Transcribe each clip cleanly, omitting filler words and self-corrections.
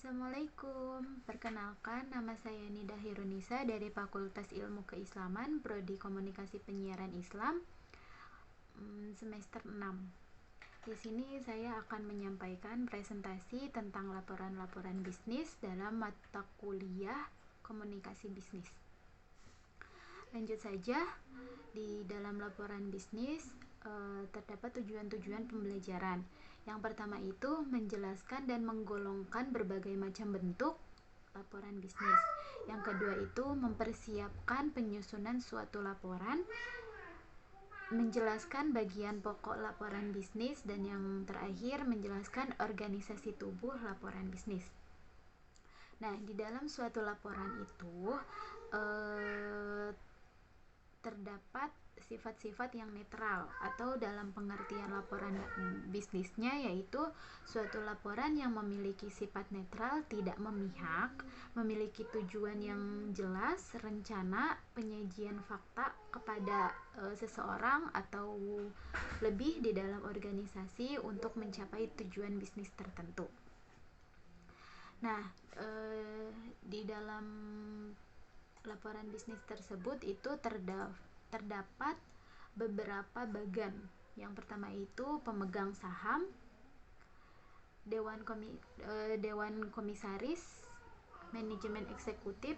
Assalamualaikum, perkenalkan nama saya Nida Hirunisa dari Fakultas Ilmu Keislaman, Prodi Komunikasi Penyiaran Islam, semester 6. Di sini saya akan menyampaikan presentasi tentang laporan-laporan bisnis dalam mata kuliah Komunikasi Bisnis. Lanjut saja, di dalam laporan bisnis terdapat tujuan-tujuan pembelajaran. Yang pertama itu menjelaskan dan menggolongkan berbagai macam bentuk laporan bisnis. Yang kedua itu mempersiapkan penyusunan suatu laporan, menjelaskan bagian pokok laporan bisnis, dan yang terakhir menjelaskan organisasi tubuh laporan bisnis. Nah, di dalam suatu laporan itu terdapat sifat-sifat yang netral, atau dalam pengertian laporan bisnisnya yaitu suatu laporan yang memiliki sifat netral, tidak memihak, memiliki tujuan yang jelas, rencana, penyajian fakta kepada seseorang atau lebih di dalam organisasi untuk mencapai tujuan bisnis tertentu. Nah, di dalam laporan bisnis tersebut itu terdapat beberapa bagan. Yang pertama itu pemegang saham, dewan komisaris, manajemen eksekutif,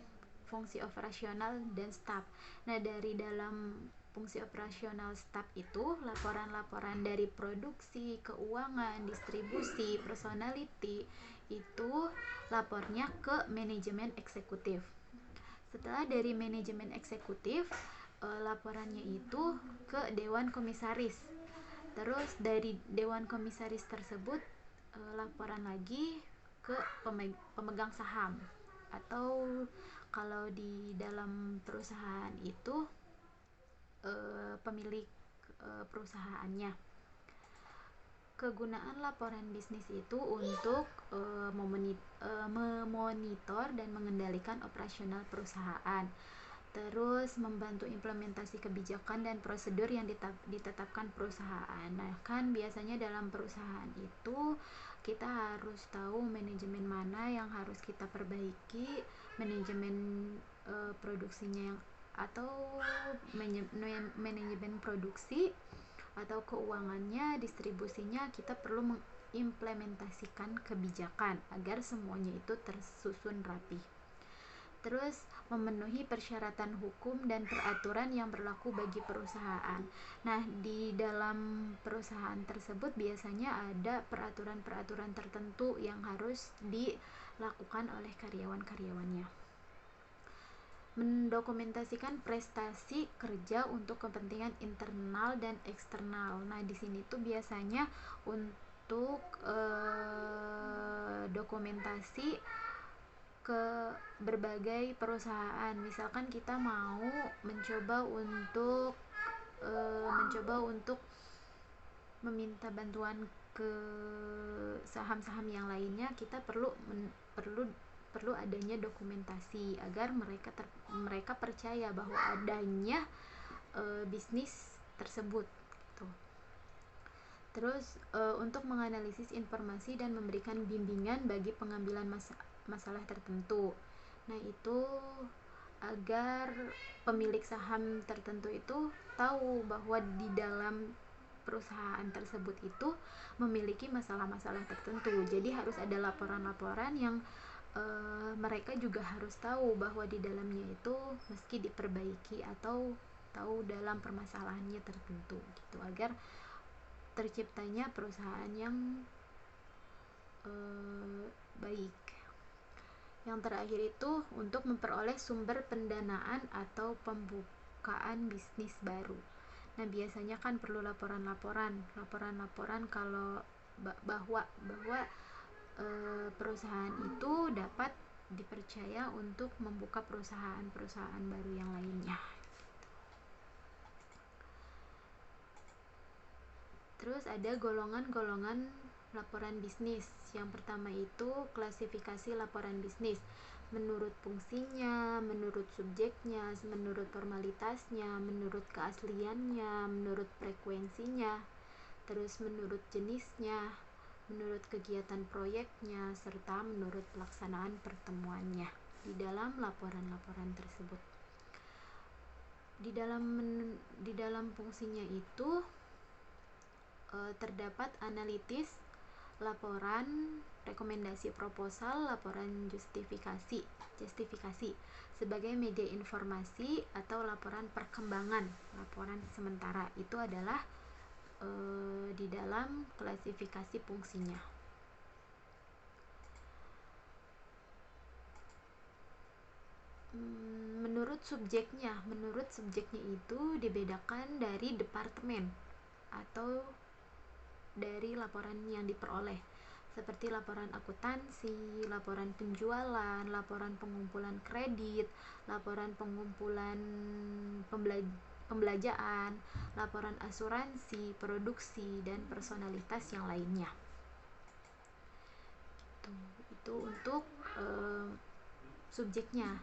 fungsi operasional, dan staf. Nah, dari dalam fungsi operasional staf itu laporan-laporan dari produksi, keuangan, distribusi, personality itu lapornya ke manajemen eksekutif. Setelah dari manajemen eksekutif, laporannya itu ke dewan komisaris. Terus dari dewan komisaris tersebut laporan lagi ke pemegang saham, atau kalau di dalam perusahaan itu pemilik perusahaannya. Kegunaan laporan bisnis itu untuk memonitor dan mengendalikan operasional perusahaan, terus membantu implementasi kebijakan dan prosedur yang ditetapkan perusahaan. Nah, kan biasanya dalam perusahaan itu kita harus tahu manajemen mana yang harus kita perbaiki, manajemen produksinya yang atau manajemen produksi atau keuangannya, distribusinya, kita perlu mengimplementasikan kebijakan agar semuanya itu tersusun rapi. Terus memenuhi persyaratan hukum dan peraturan yang berlaku bagi perusahaan. Nah, di dalam perusahaan tersebut biasanya ada peraturan-peraturan tertentu yang harus dilakukan oleh karyawan-karyawannya. Mendokumentasikan prestasi kerja untuk kepentingan internal dan eksternal. Nah, di sini tuh biasanya untuk dokumentasi ke berbagai perusahaan. Misalkan kita mau mencoba untuk meminta bantuan ke saham-saham yang lainnya, kita perlu adanya dokumentasi agar mereka percaya bahwa adanya bisnis tersebut gitu. Terus untuk menganalisis informasi dan memberikan bimbingan bagi pengambilan masalah tertentu. Nah, itu agar pemilik saham tertentu itu tahu bahwa di dalam perusahaan tersebut itu memiliki masalah-masalah tertentu. Jadi harus ada laporan-laporan yang mereka juga harus tahu bahwa di dalamnya itu meski diperbaiki atau tahu dalam permasalahannya tertentu gitu, agar terciptanya perusahaan yang baik. Yang terakhir itu untuk memperoleh sumber pendanaan atau pembukaan bisnis baru. Nah, biasanya kan perlu laporan-laporan kalau bahwa perusahaan itu dapat dipercaya untuk membuka perusahaan-perusahaan baru yang lainnya. Terus ada golongan-golongan laporan bisnis. Yang pertama itu klasifikasi laporan bisnis menurut fungsinya, menurut subjeknya, menurut formalitasnya, menurut keasliannya, menurut frekuensinya, terus menurut jenisnya, menurut kegiatan proyeknya, serta menurut pelaksanaan pertemuannya di dalam laporan-laporan tersebut. Di dalam fungsinya itu terdapat analitis, laporan, rekomendasi proposal, laporan justifikasi sebagai media informasi atau laporan perkembangan, laporan sementara. Itu adalah di dalam klasifikasi fungsinya. Menurut subjeknya itu dibedakan dari departemen atau dari laporan yang diperoleh, seperti laporan akuntansi, laporan penjualan, laporan pengumpulan kredit, laporan pengumpulan pembelanjaan, laporan asuransi, produksi, dan personalitas yang lainnya. Itu untuk subjeknya.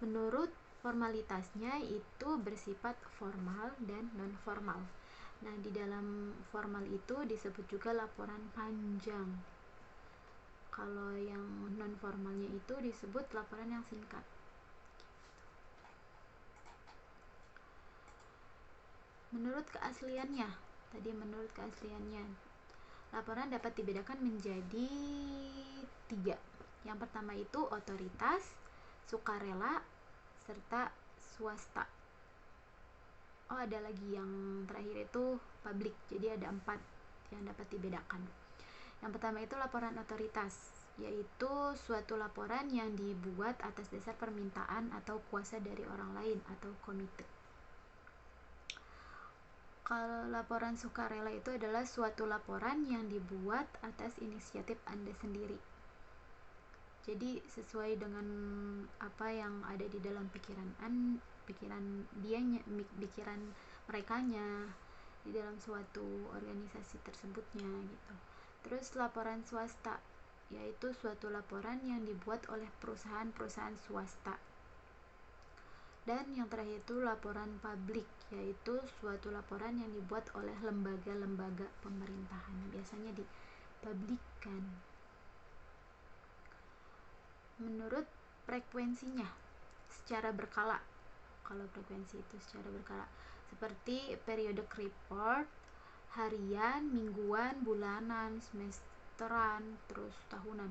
Menurut formalitasnya itu bersifat formal dan non formal. Nah, di dalam formal itu disebut juga laporan panjang. Kalau yang non formalnya itu disebut laporan yang singkat. Menurut keasliannya, laporan dapat dibedakan menjadi 3. Yang pertama itu otoritas, sukarela, serta swasta. Ada lagi yang terakhir itu publik. Jadi ada 4 yang dapat dibedakan. Yang pertama itu laporan otoritas, yaitu suatu laporan yang dibuat atas dasar permintaan atau kuasa dari orang lain atau komite. Kalau laporan sukarela itu adalah suatu laporan yang dibuat atas inisiatif Anda sendiri. Jadi sesuai dengan apa yang ada di dalam pikiran merekanya di dalam suatu organisasi tersebutnya gitu. Terus laporan swasta, yaitu suatu laporan yang dibuat oleh perusahaan-perusahaan swasta. Dan yang terakhir itu laporan publik, yaitu suatu laporan yang dibuat oleh lembaga-lembaga pemerintahan, biasanya dipublikkan. Menurut frekuensinya secara berkala. Kalau frekuensi itu secara berkala, seperti periodic report, harian, mingguan, bulanan, semesteran, terus tahunan.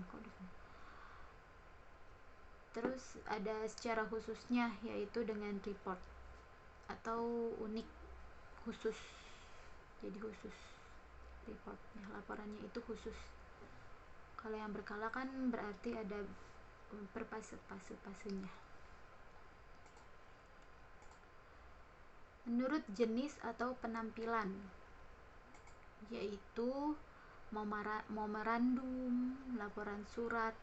Terus ada secara khususnya, yaitu dengan report atau unik khusus. Jadi khusus reportnya, laporannya itu khusus. Kalau yang berkala kan berarti ada per fase-fasenya. Menurut jenis atau penampilan, yaitu memorandum, laporan surat,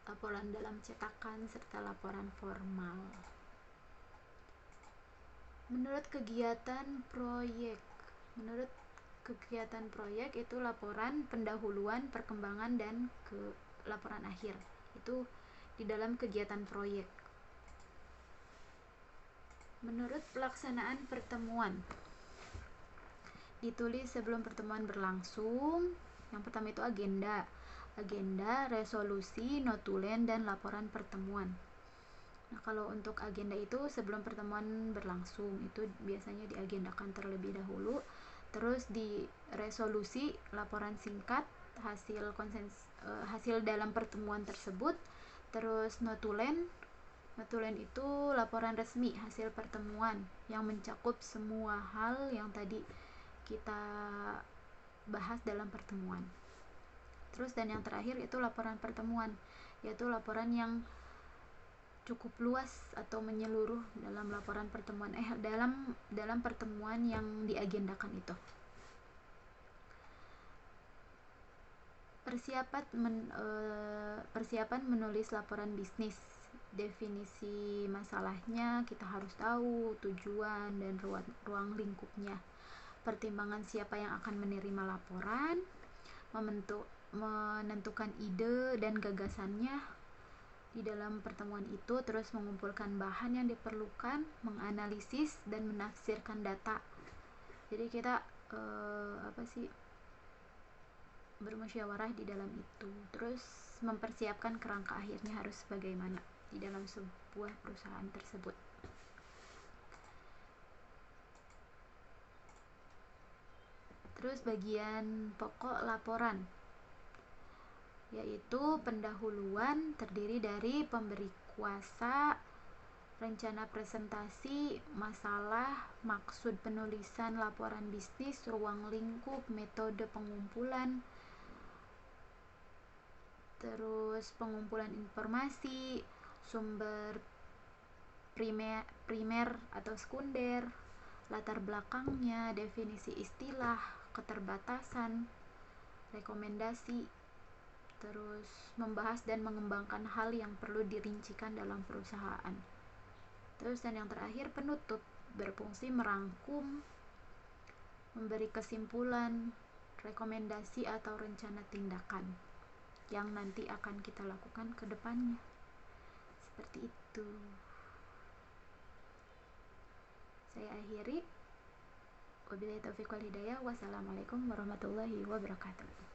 laporan dalam cetakan, serta laporan formal. Menurut kegiatan proyek itu laporan pendahuluan, perkembangan, dan laporan akhir. Itu di dalam kegiatan proyek. Menurut pelaksanaan pertemuan, ditulis sebelum pertemuan berlangsung. Yang pertama itu agenda, resolusi, notulen, dan laporan pertemuan. Nah, kalau untuk agenda itu sebelum pertemuan berlangsung, itu biasanya diagendakan terlebih dahulu. Terus di resolusi, laporan singkat hasil dalam pertemuan tersebut. Terus notulen itu laporan resmi hasil pertemuan yang mencakup semua hal yang tadi kita bahas dalam pertemuan. Terus dan yang terakhir itu laporan pertemuan, yaitu laporan yang cukup luas atau menyeluruh dalam laporan pertemuan dalam pertemuan yang diagendakan itu. Persiapan menulis laporan bisnis. Definisi masalahnya kita harus tahu, tujuan dan ruang lingkupnya. Pertimbangan siapa yang akan menerima laporan, menentukan ide dan gagasannya di dalam pertemuan itu, terus mengumpulkan bahan yang diperlukan, menganalisis dan menafsirkan data. Jadi kita bermusyawarah di dalam itu. Terus mempersiapkan kerangka akhirnya harus bagaimana di dalam sebuah perusahaan tersebut. Terus bagian pokok laporan, yaitu pendahuluan terdiri dari pemberi kuasa, rencana presentasi, masalah, maksud penulisan laporan bisnis, ruang lingkup, metode pengumpulan, terus pengumpulan informasi, sumber primer atau sekunder, latar belakangnya, definisi istilah, keterbatasan, rekomendasi, terus membahas dan mengembangkan hal yang perlu dirincikan dalam perusahaan. Terus dan yang terakhir penutup, berfungsi merangkum, memberi kesimpulan, rekomendasi atau rencana tindakan yang nanti akan kita lakukan ke depannya. Seperti itu. Saya akhiri. Wabillahi taufiq wal hidayah. Wassalamualaikum warahmatullahi wabarakatuh.